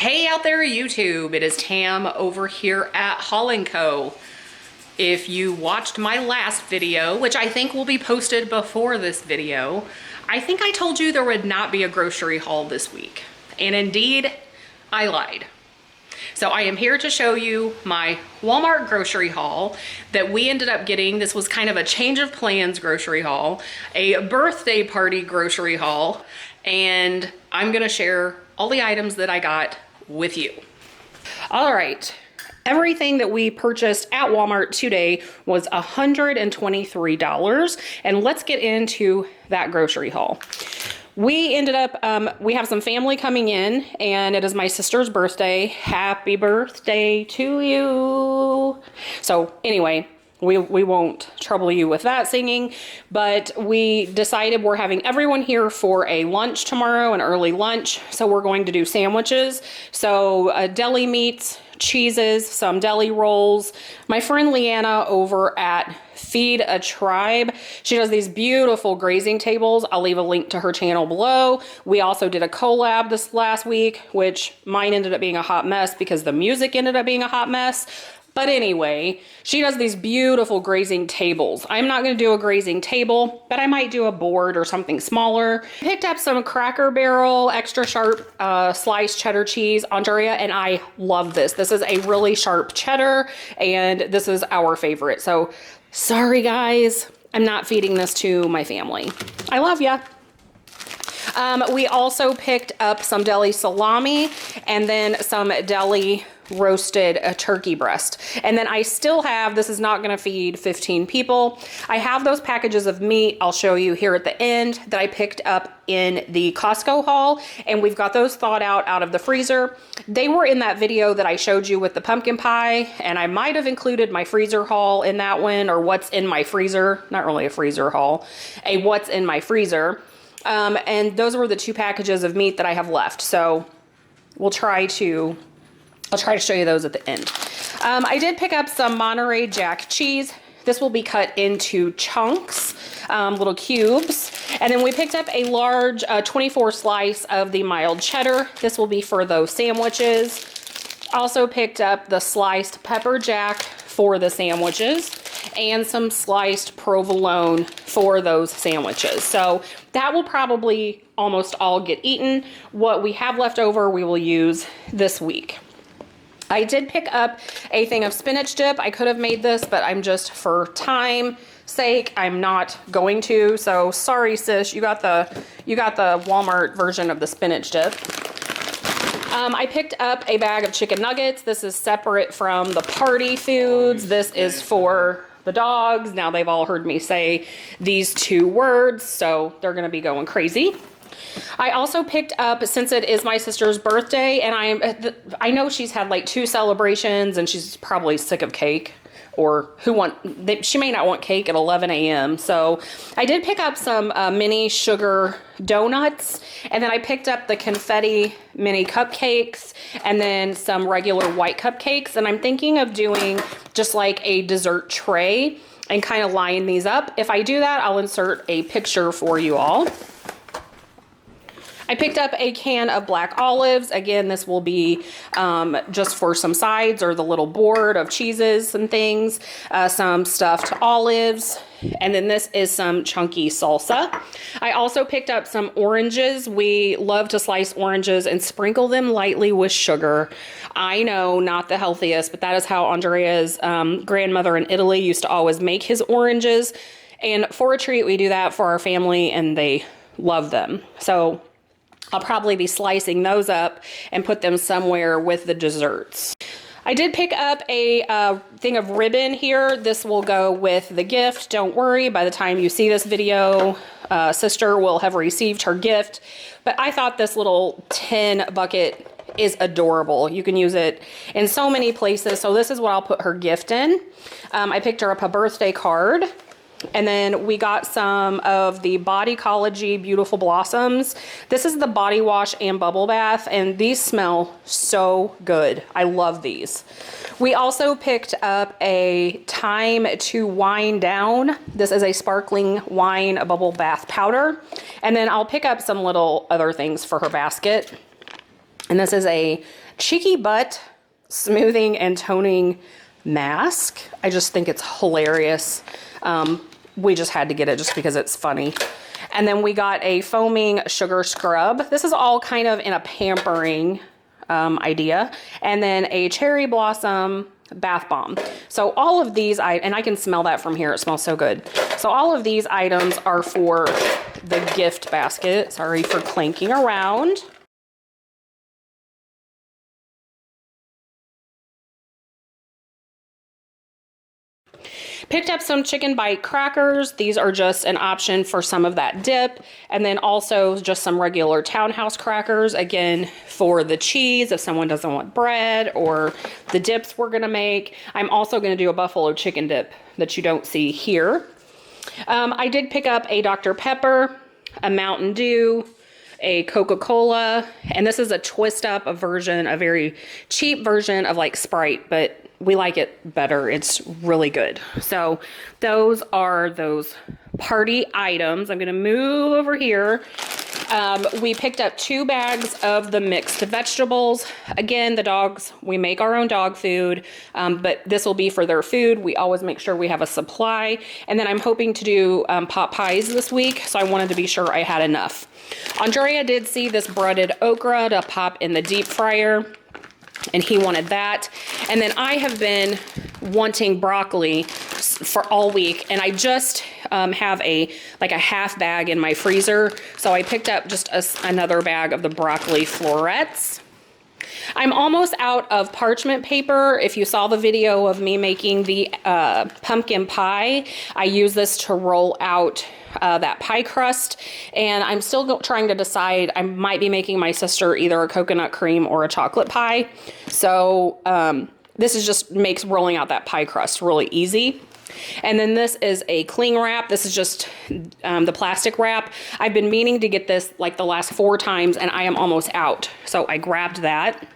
Hey out there YouTube, it is Tam over here at Haul & Co. If you watched my last video, which I think will be posted before this video, I think I told you there would not be a grocery haul this week. And indeed, I lied. So I am here to show you my Walmart grocery haul that we ended up getting. This was kind of a change of plans grocery haul, a birthday party grocery haul, and I'm gonna share all the items that I got with you. All right, everything that we purchased at Walmart today was $123, and let's get into that grocery haul. We ended up, we have some family coming in, and it is my sister's birthday. Happy birthday to you. So anyway, we won't trouble you with that singing, but we decided we're having everyone here for a lunch tomorrow, an early lunch. So we're going to do sandwiches. So deli meats, cheeses, some deli rolls. My friend Leanna over at Feed a Tribe, she does these beautiful grazing tables. I'll leave a link to her channel below. We also did a collab this last week, which mine ended up being a hot mess because the music ended up being a hot mess. But anyway, she does these beautiful grazing tables. I'm not going to do a grazing table, but I might do a board or something smaller. Picked up some Cracker Barrel extra sharp sliced cheddar cheese, Andrea, and I love this. This is a really sharp cheddar, and this is our favorite. So sorry guys, I'm not feeding this to my family. I love ya. We also picked up some deli salami and then some deli roasted turkey breast. And then I still have, this is not gonna feed 15 people. I have those packages of meat, I'll show you here at the end, that I picked up in the Costco haul, and we've got those thawed out of the freezer. They were in that video that I showed you with the pumpkin pie, and I might have included my freezer haul in that one, or what's in my freezer, not really a freezer haul, a what's in my freezer. And those were the two packages of meat that I have left. So I'll try to show you those at the end. I did pick up some Monterey Jack cheese. This will be cut into chunks, little cubes. And then we picked up a large 24 slice of the mild cheddar. This will be for those sandwiches. Also picked up the sliced pepper jack for the sandwiches and some sliced provolone for those sandwiches. So that will probably almost all get eaten. What we have left over, we will use this week. I did pick up a thing of spinach dip. I could have made this, but I'm just, for time sake, I'm not going to. So sorry, sis, you got the Walmart version of the spinach dip. I picked up a bag of chicken nuggets. This is separate from the party foods. This is for the dogs. Now they've all heard me say these two words, so they're gonna be going crazy. I also picked up, since it is my sister's birthday, and I know she's had like 2 celebrations and she's probably sick of cake, or she may not want cake at 11 a.m. So I did pick up some mini sugar donuts, and then I picked up the confetti mini cupcakes and then some regular white cupcakes. And I'm thinking of doing just like a dessert tray and kind of line these up. If I do that, I'll insert a picture for you all. I picked up a can of black olives. Again, this will be just for some sides or the little board of cheeses and things, some stuffed olives, and then this is some chunky salsa. I also picked up some oranges. We love to slice oranges and sprinkle them lightly with sugar. I know, not the healthiest, but that is how Andrea's grandmother in Italy used to always make his oranges. And for a treat, we do that for our family, and they love them. So I'll probably be slicing those up and put them somewhere with the desserts. I did pick up a thing of ribbon here. This will go with the gift. Don't worry, by the time you see this video, sister will have received her gift. But I thought this little tin bucket is adorable. You can use it in so many places. So this is what I'll put her gift in. I picked her up a birthday card. And then we got some of the Bodycology Beautiful Blossoms. This is the body wash and bubble bath, and these smell so good. I love these. We also picked up a Time to Wind Down. This is a sparkling wine bubble bath powder. And then I'll pick up some little other things for her basket. And this is a cheeky butt smoothing and toning mask. I just think it's hilarious. We just had to get it just because it's funny. And then we got a foaming sugar scrub. This is all kind of in a pampering idea. And then a cherry blossom bath bomb. So all of these, and I can smell that from here. It smells so good. So all of these items are for the gift basket. Sorry for clanking around. Picked up some chicken bite crackers. These are just an option for some of that dip. And then also just some regular Townhouse crackers, again, for the cheese if someone doesn't want bread or the dips we're gonna make. I'm also gonna do a buffalo chicken dip that you don't see here. I did pick up a Dr. Pepper, a Mountain Dew, a Coca-Cola, and this is a twist up, a very cheap version of like Sprite, but we like it better. It's really good. So those are those party items. I'm gonna move over here. We picked up 2 bags of the mixed vegetables. Again, the dogs, we make our own dog food, but this will be for their food. We always make sure we have a supply. And then I'm hoping to do pot pies this week, so I wanted to be sure I had enough. Andrea did see this breaded okra to pop in the deep fryer, and he wanted that. And then I have been wanting broccoli for all week, and I just have a half bag in my freezer. So I picked up just another bag of the broccoli florets. I'm almost out of parchment paper. If you saw the video of me making the pumpkin pie, I use this to roll out that pie crust, and I'm still trying to decide. I might be making my sister either a coconut cream or a chocolate pie. So this is just makes rolling out that pie crust really easy. And then this is a cling wrap. This is just the plastic wrap. I've been meaning to get this like the last 4 times, and I am almost out. So I grabbed that.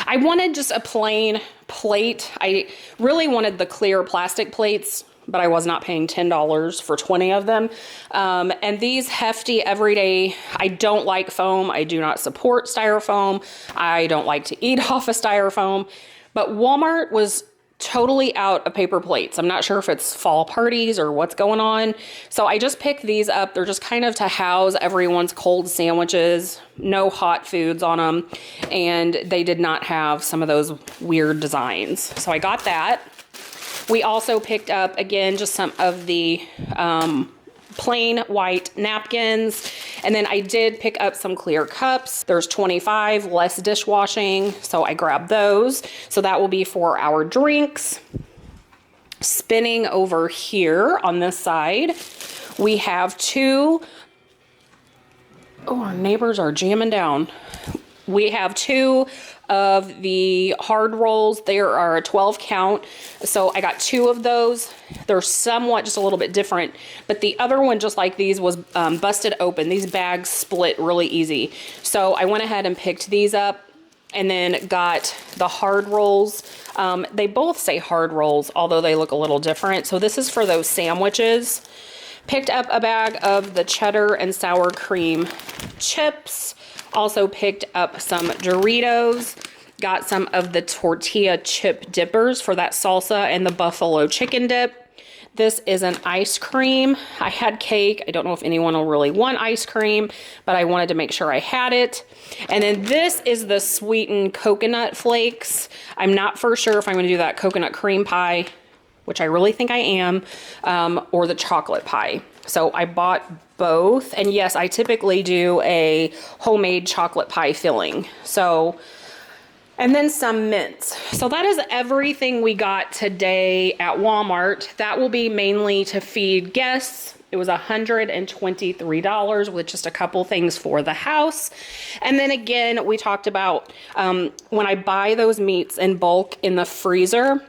I wanted just a plain plate. I really wanted the clear plastic plates, but I was not paying $10 for 20 of them. And these hefty everyday, I don't like foam. I do not support styrofoam. I don't like to eat off of styrofoam. But Walmart was totally out of paper plates. I'm not sure if it's fall parties or what's going on. So I just picked these up. They're just kind of to house everyone's cold sandwiches, no hot foods on them. And they did not have some of those weird designs. So I got that. We also picked up, again, just some of the plain white napkins. And then I did pick up some clear cups. There's 25, less dishwashing. So I grabbed those. So that will be for our drinks. Spinning over here on this side, we have 2. Oh, our neighbors are jamming down. We have 2 of the hard rolls. There are a 12 count. So I got 2 of those. They're somewhat just a little bit different, but the other one, just like these, was busted open. These bags split really easy. So I went ahead and picked these up and then got the hard rolls. They both say hard rolls, although they look a little different. So this is for those sandwiches. Picked up a bag of the cheddar and sour cream chips. Also picked up some Doritos, got some of the tortilla chip dippers for that salsa and the buffalo chicken dip. This is an ice cream. I had cake. I don't know if anyone will really want ice cream, but I wanted to make sure I had it. And then this is the sweetened coconut flakes. I'm not for sure if I'm going to do that coconut cream pie, which I really think I am, or the chocolate pie. So I bought both. And yes, I typically do a homemade chocolate pie filling. So, and then some mints. So that is everything we got today at Walmart. That will be mainly to feed guests. It was $123 with just a couple things for the house. And then again, we talked about when I buy those meats in bulk in the freezer,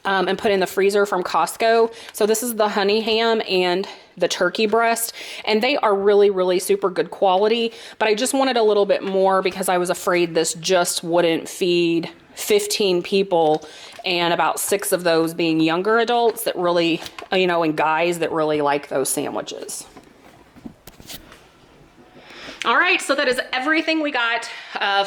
and put in the freezer from Costco. So this is the honey ham and the turkey breast, and they are really, really super good quality, but I just wanted a little bit more because I was afraid this just wouldn't feed 15 people, and about 6 of those being younger adults that really, and guys that really like those sandwiches. All right, so that is everything we got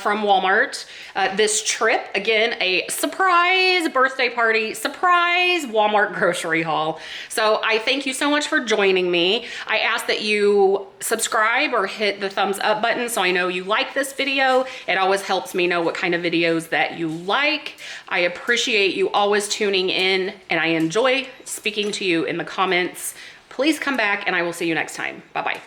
from Walmart. This trip, again, a surprise birthday party, surprise Walmart grocery haul. So I thank you so much for joining me. I ask that you subscribe or hit the thumbs up button so I know you like this video. It always helps me know what kind of videos that you like. I appreciate you always tuning in, and I enjoy speaking to you in the comments. Please come back, and I will see you next time. Bye-bye.